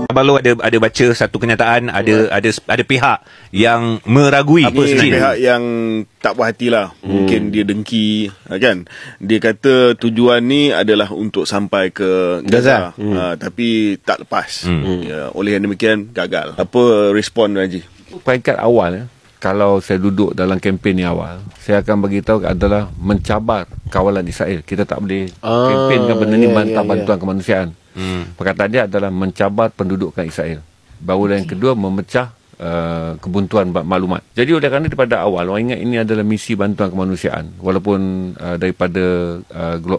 Baru ada baca satu kenyataan, ada pihak yang meragui apa sebenarnya. Pihak yang tak puas hati lah. Mungkin dia dengki, kan. Dia kata tujuan ni adalah untuk sampai ke Gaza. Tapi tak lepas. Ya, oleh yang demikian gagal. Apa respon Haji? Peringkat awal, kalau saya duduk dalam kempen ni awal, saya akan beritahu adalah mencabar kawalan Israel. Kita tak boleh kempenkan benda ni bantah bantuan kemanusiaan. Perkataan dia adalah mencabar pendudukan Israel. Baru yang kedua, memecah kebuntuan maklumat. Jadi oleh kerana daripada awal, orang ingat ini adalah misi bantuan kemanusiaan. Walaupun daripada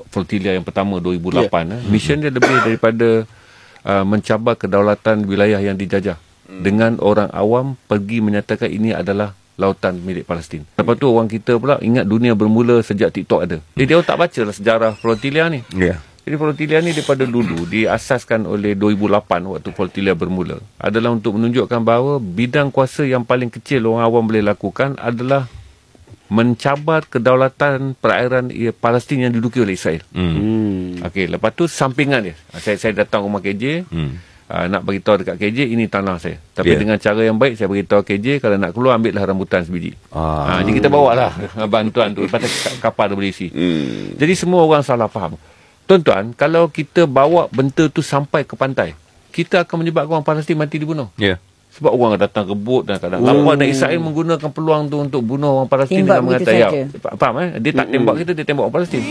flotilla yang pertama 2008, mission dia lebih daripada mencabar kedaulatan wilayah yang dijajah. Dengan orang awam pergi menyatakan ini adalah lautan milik Palestin. Lepas tu orang kita pula ingat dunia bermula sejak TikTok ada. Jadi dia tak baca lah sejarah flotilla ni. Jadi flotilla ni daripada dulu diasaskan oleh 2008 waktu flotilla bermula. Adalah untuk menunjukkan bahawa bidang kuasa yang paling kecil orang awam boleh lakukan adalah mencabar kedaulatan perairan Palestin yang diduduki oleh Israel. Okey, lepas tu sampingan dia. Saya datang rumah KJ. Nak beritahu dekat KJ, ini tanah saya. Tapi dengan cara yang baik, saya beritahu KJ, kalau nak keluar, ambillah rambutan sebiji. Jadi kita bawa lah bantuan tu. Lepas tu kapal tu boleh isi. Jadi semua orang salah faham. Tuan-tuan, kalau kita bawa benda tu sampai ke pantai, kita akan menyebabkan orang Palestin mati dibunuh. Sebab orang datang rebut dan kadang-kadang dan Israel menggunakan peluang tu untuk bunuh orang Palestin dengan mengatakan, faham Dia tak tembak kita, dia tembak orang Palestin.